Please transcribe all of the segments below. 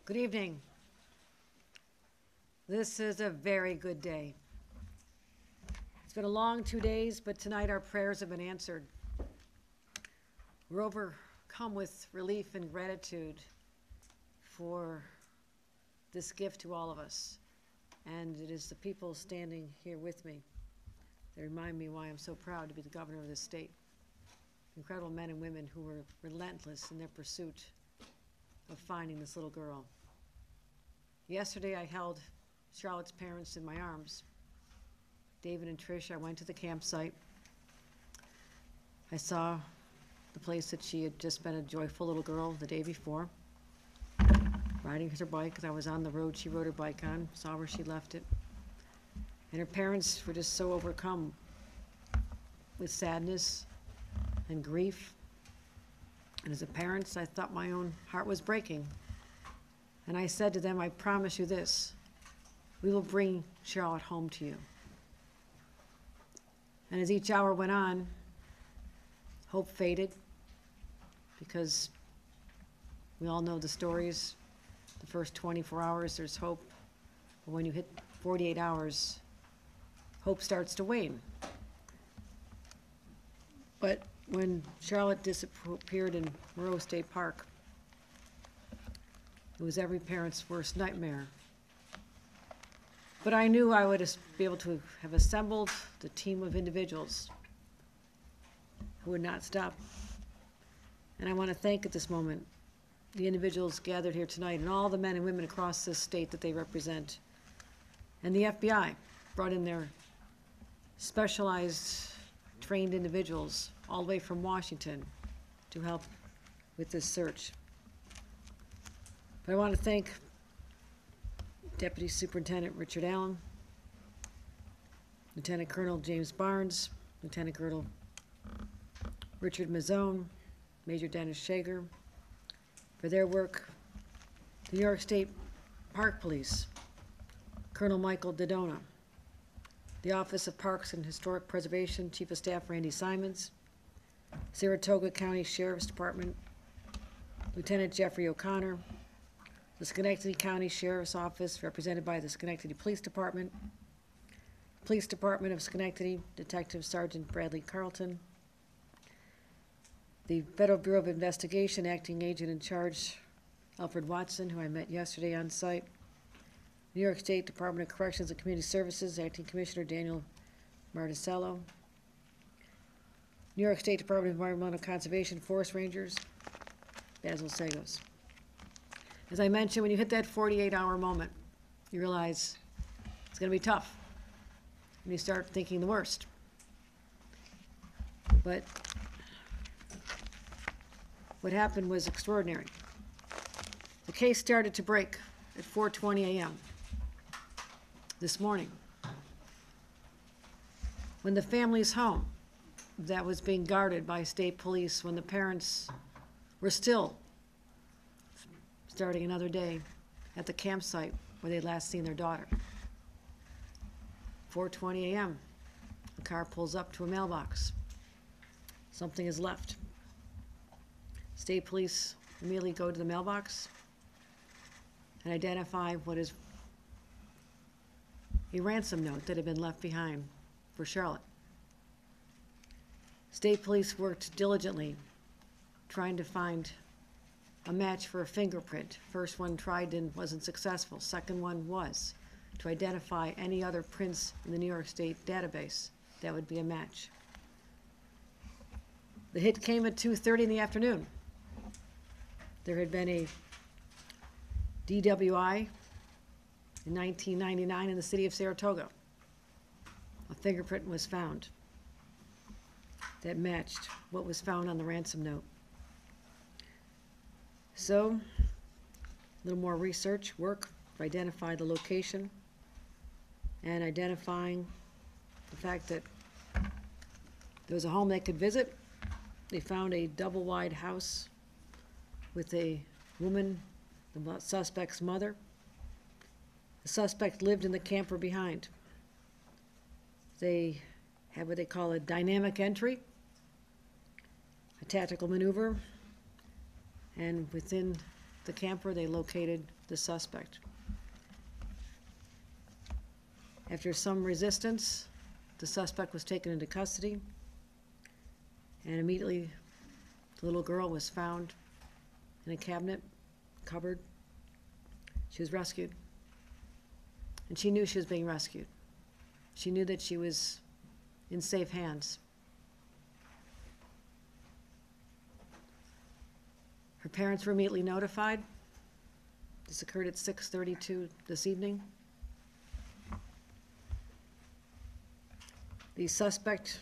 Good evening. This is a very good day. It's been a long 2 days, but tonight our prayers have been answered. We're overcome with relief and gratitude for this gift to all of us. And it is the people standing here with me that remind me why I'm so proud to be the governor of this state. Incredible men and women who were relentless in their pursuit of finding this little girl. Yesterday I held Charlotte's parents in my arms. David and Trish, I went to the campsite. I saw the place that she had just been a joyful little girl the day before, riding her bike, because I was on the road she rode her bike on, saw where she left it. And her parents were just so overcome with sadness and grief. And as a parent, I thought my own heart was breaking. And I said to them, I promise you this, we will bring Charlotte home to you. And as each hour went on, hope faded, because we all know the stories. The first 24 hours, there's hope. But when you hit 48 hours, hope starts to wane. But when Charlotte disappeared in Moreau State Park, it was every parent's worst nightmare. But I knew I would be able to have assembled the team of individuals who would not stop. And I want to thank at this moment the individuals gathered here tonight and all the men and women across this state that they represent. And the FBI brought in their specialized, trained individuals all the way from Washington to help with this search. But I want to thank Deputy Superintendent Richard Allen, Lieutenant Colonel James Barnes, Lieutenant Colonel Richard Mazzone, Major Dennis Shager, for their work, the New York State Park Police, Colonel Michael Dodona, the Office of Parks and Historic Preservation, Chief of Staff Randy Simons, Saratoga County Sheriff's Department, Lieutenant Jeffrey O'Connor, the Schenectady County Sheriff's Office, represented by the Schenectady Police Department, Police Department of Schenectady, Detective Sergeant Bradley Carlton, the Federal Bureau of Investigation Acting Agent in Charge, Alfred Watson, who I met yesterday on site, New York State Department of Corrections and Community Services, Acting Commissioner Daniel Marticello, New York State Department of Environmental Conservation Forest Rangers, Basil Sagos. As I mentioned, when you hit that 48-hour moment, you realize it's going to be tough. And you start thinking the worst. But what happened was extraordinary. The case started to break at 4:20 a.m. this morning, when the family's home that was being guarded by state police, when the parents were still starting another day at the campsite where they'd last seen their daughter. 4:20 a.m., the car pulls up to a mailbox. Something is left. State police immediately go to the mailbox and identify what is a ransom note that had been left behind for Charlotte. State police worked diligently trying to find a match for a fingerprint. First one tried and wasn't successful. Second one was to identify any other prints in the New York State database that would be a match. The hit came at 2:30 in the afternoon. There had been a DWI in 1999 in the city of Saratoga. A fingerprint was found that matched what was found on the ransom note. So, a little more research work to identify the location and identifying the fact that there was a home they could visit. They found a double-wide house with a woman, the suspect's mother. The suspect lived in the camper behind. They had what they call a dynamic entry, a tactical maneuver, and within the camper, they located the suspect. After some resistance, the suspect was taken into custody, and immediately the little girl was found in a cupboard. She was rescued, and she knew she was being rescued. She knew that she was in safe hands. Her parents were immediately notified. This occurred at 6:32 this evening. The suspect,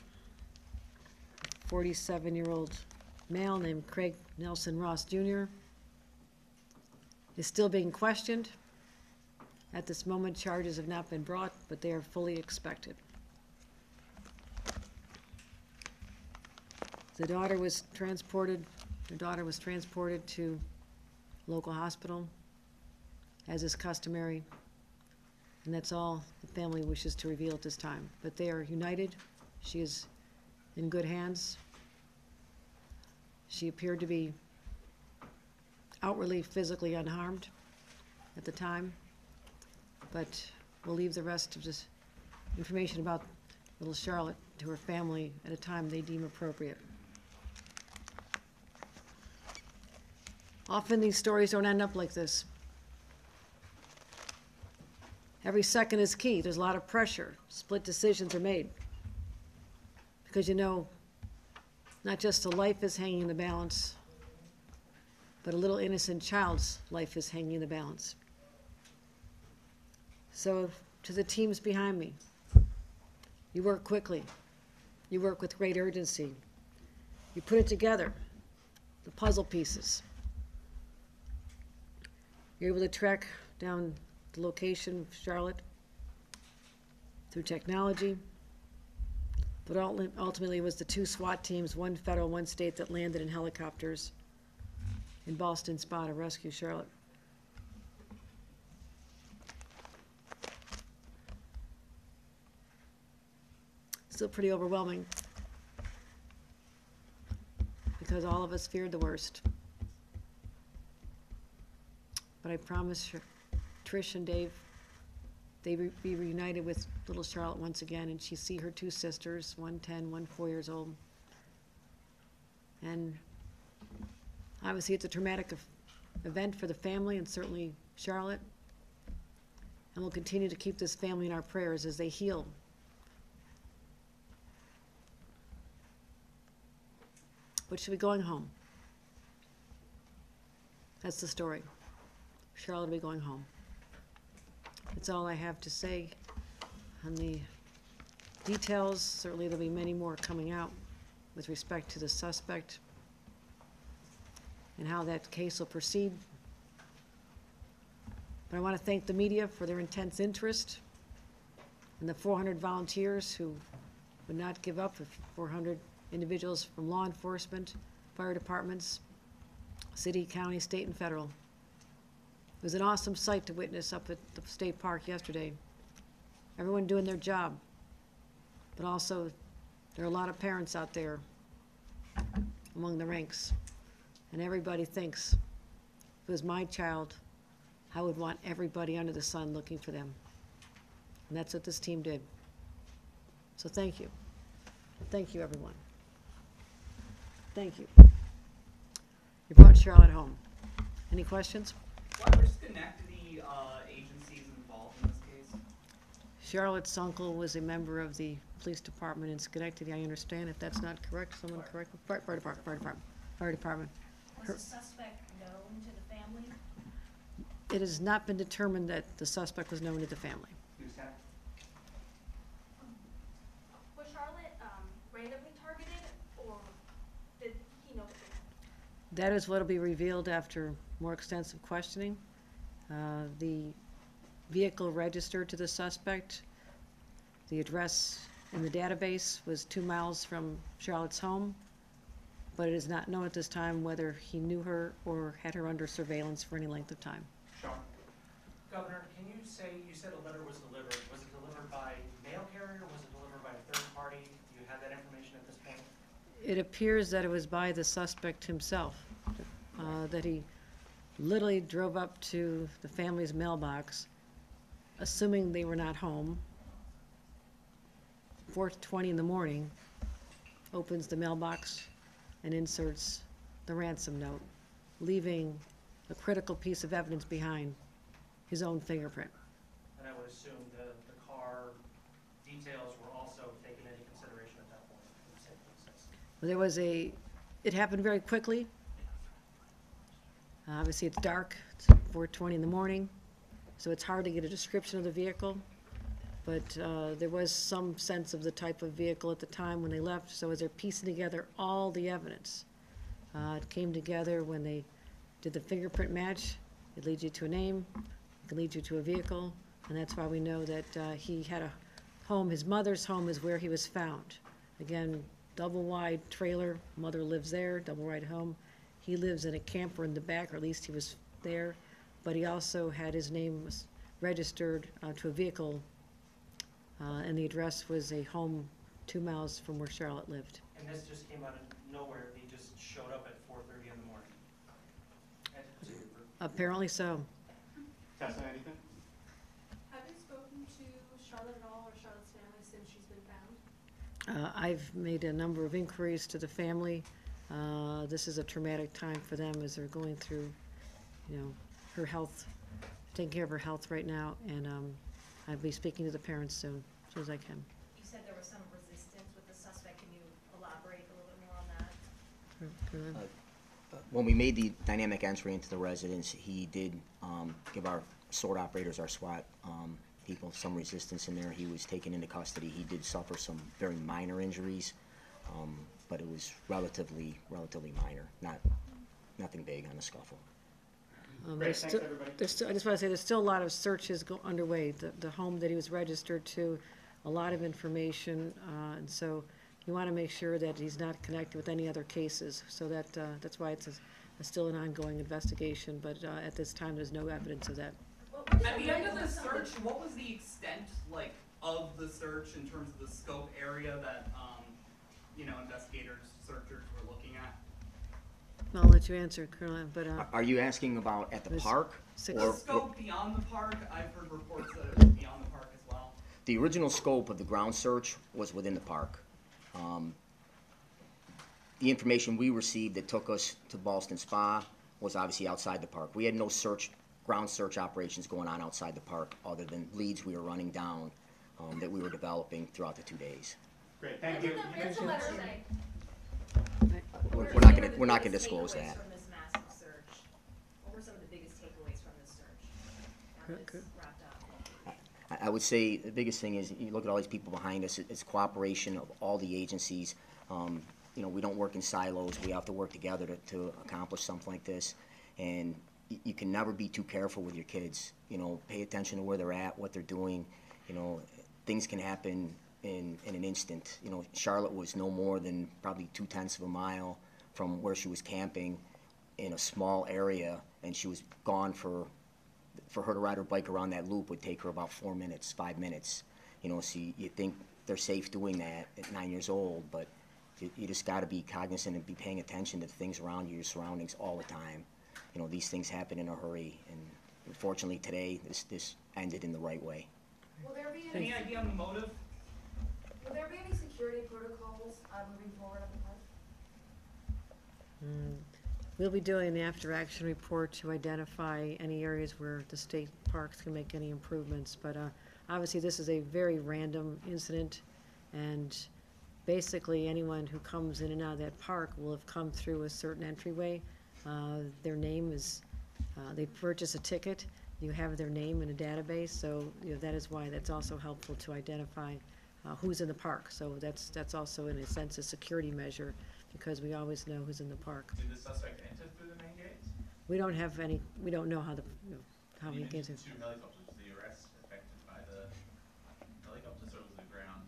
47-year-old male named Craig Nelson Ross Jr., is still being questioned. At this moment, charges have not been brought, but they are fully expected. The daughter was transported to local hospital, as is customary, and that's all the family wishes to reveal at this time. But they are united. She is in good hands. She appeared to be outwardly physically unharmed at the time, but we'll leave the rest of this information about little Charlotte to her family at a time they deem appropriate. Often these stories don't end up like this. Every second is key. There's a lot of pressure. Split decisions are made. Because you know, not just a life is hanging in the balance, but a little innocent child's life is hanging in the balance. So to the teams behind me, you work quickly. You work with great urgency. You put it together, the puzzle pieces. You're able to track down the location of Charlotte through technology, but ultimately it was the two SWAT teams, one federal, one state, that landed in helicopters in Boston Spa to rescue Charlotte. Still pretty overwhelming because all of us feared the worst. But I promise Trish and Dave, they be reunited with little Charlotte once again, and she see her two sisters, one 10, one 4 years old. And obviously it's a traumatic event for the family and certainly Charlotte. And we'll continue to keep this family in our prayers as they heal. But she'll be going home. That's the story. Charlotte will be going home. That's all I have to say on the details. Certainly there'll be many more coming out with respect to the suspect and how that case will proceed. But I want to thank the media for their intense interest and the 400 volunteers who would not give up, 400 individuals from law enforcement, fire departments, city, county, state, and federal. It was an awesome sight to witness up at the state park yesterday. Everyone doing their job, but also there are a lot of parents out there among the ranks, and everybody thinks, if it was my child, I would want everybody under the sun looking for them. And that's what this team did. So thank you. Thank you, everyone. Thank you. You brought Charlotte home. Any questions? What were Schenectady agencies involved in this case? Charlotte's uncle was a member of the police department in Schenectady, I understand. If that's not correct, someone correct me. Fire department. Was the suspect known to the family? It has not been determined that the suspect was known to the family. Was Charlotte randomly targeted, or did he know the family? That is what will be revealed after more extensive questioning. The vehicle registered to the suspect, the address in the database was 2 miles from Charlotte's home, but it is not known at this time whether he knew her or had her under surveillance for any length of time. Sean. Governor, can you say, you said a letter was delivered. Was it delivered by mail carrier, or was it delivered by a third party? Do you have that information at this point? It appears that it was by the suspect himself, that he literally drove up to the family's mailbox, assuming they were not home. 4:20 in the morning, opens the mailbox and inserts the ransom note, leaving a critical piece of evidence behind, his own fingerprint. And I would assume the car details were also taken into consideration at that point for the same process. There was it happened very quickly. Obviously, it's dark, it's 4:20 in the morning, so it's hard to get a description of the vehicle. But there was some sense of the type of vehicle at the time when they left, so as they're piecing together all the evidence, it came together when they did the fingerprint match. It leads you to a name, it can lead you to a vehicle, and that's why we know that he had a home. His mother's home is where he was found. Again, double-wide trailer, mother lives there, double-wide home. He lives in a camper in the back, or at least he was there, but he also had his name registered to a vehicle, and the address was a home 2 miles from where Charlotte lived. And this just came out of nowhere, he just showed up at 4:30 in the morning? Apparently so. Tessa, anything? Have you spoken to Charlotte at all, or Charlotte's family, since she's been found? I've made a number of inquiries to the family. This is a traumatic time for them as they're going through, her health, taking care of her health right now, and I'll be speaking to the parents soon as I can. You said there was some resistance with the suspect. Can you elaborate a little bit more on that? When we made the dynamic entry into the residence, he did give our sword operators, our SWAT people, some resistance in there. He was taken into custody. He did suffer some very minor injuries, but it was relatively minor, nothing big on the scuffle. Great, thanks, everybody. I just want to say, there's still a lot of searches underway. The home that he was registered to, a lot of information, and so you want to make sure that he's not connected with any other cases. So that's why it's still an ongoing investigation, but at this time, there's no evidence of that. At the end of the search, what was the extent, like, of the search in terms of the scope area that, investigators, searchers were looking at? I'll let you answer, Colonel, but Are you asking about at the There's park? six- The Or scope beyond the park, I've heard reports that it was beyond the park as well. the original scope of the ground search was within the park. The information we received that took us to Ballston Spa was obviously outside the park. We had no ground search operations going on outside the park other than leads we were running down that we were developing throughout the 2 days. Great, What thank did you. the ransom letter say? We're not gonna disclose What were the biggest that. takeaways from this massive search? What were some of the biggest takeaways from this search? Now that Good. it's wrapped up. I would say the biggest thing is, you look at all these people behind us, it's cooperation of all the agencies. We don't work in silos, we have to work together to accomplish something like this. And you can never be too careful with your kids. Pay attention to where they're at, what they're doing. Things can happen in an instant. Charlotte was no more than probably 2/10 of a mile from where she was camping in a small area, and she was gone for her to ride her bike around that loop would take her about 4 minutes, 5 minutes. So you think they're safe doing that at 9 years old, but you just got to be cognizant and be paying attention to the things around you, your surroundings all the time. These things happen in a hurry, and unfortunately today this ended in the right way. Will there be Any idea on the motive? will there be any security protocols moving forward on the park? We'll be doing the after-action report to identify any areas where the state parks can make any improvements. But obviously, this is a very random incident, and basically, anyone who comes in and out of that park will have come through a certain entryway. Their name is, they purchase a ticket, you have their name in a database, so that is why that's also helpful to identify who's in the park. So that's also, in a sense, a security measure, because we always know who's in the park. Did the suspect enter through the main gates? We don't know how how he You gets in. mentioned 2 helicopters. Was the arrest affected by the helicopters, or was the ground?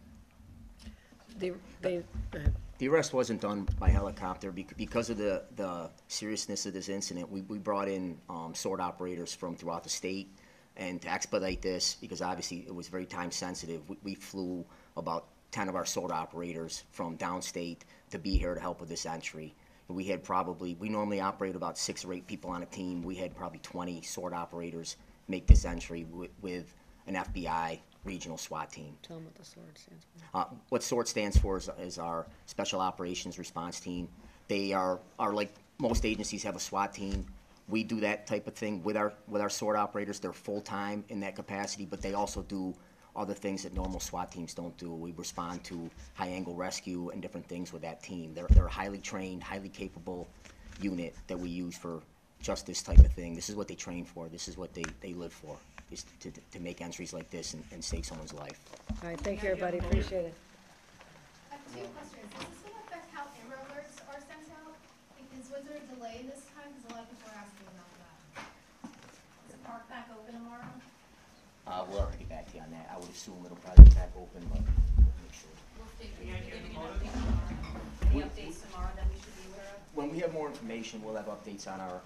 The arrest wasn't done by helicopter because of the seriousness of this incident. We brought in sword operators from throughout the state, and to expedite this, because obviously it was very time sensitive, we flew about 10 of our sword operators from downstate to be here to help with this entry. We had probably, we normally operate about 6 or 8 people on a team. We had probably 20 SWORD operators make this entry with an FBI regional SWAT team. Tell them what the sword stands for. What SWORD stands for is our Special Operations Response Team. They are like most agencies have a SWAT team. We do that type of thing with our SWORD operators. They're full-time in that capacity, but they also do other things that normal SWAT teams don't do. We respond to high-angle rescue and different things with that team. They're a highly trained, highly capable unit that we use for just this type of thing. This is what they train for. This is what they live for, is to make entries like this and save someone's life. All right, thank you, everybody, appreciate it. I have 2 questions. Is this going to affect how Amber Alerts are sent out? Because was there a delay this time? Because a lot of people are asking about that. Is the park back open tomorrow? We'll have to get back to you on that. I would assume it'll probably be back open, but we'll make sure. We'll be giving an update tomorrow. Any updates tomorrow that we should be aware of? When we have more information, we'll have updates on our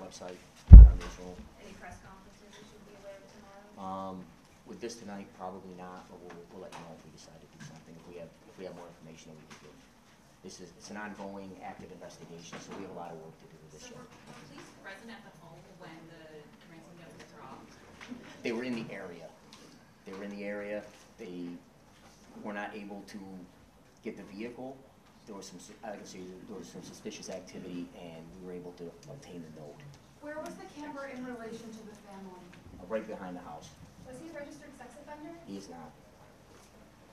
website, on our newsroom. Any press conferences we should be aware of tomorrow? With this tonight, probably not, but we'll let you know if we decide to do something. If we have more information that we can give. It's an ongoing, active investigation, so we have a lot of work to do with this So year. were police present at the home when the ransom note was dropped? They were in the area. They were not able to get the vehicle. There was some, like I say, there was some suspicious activity, and we were able to obtain the note. Where was the camper in relation to the family? Right behind the house. Was he a registered sex offender? He is not.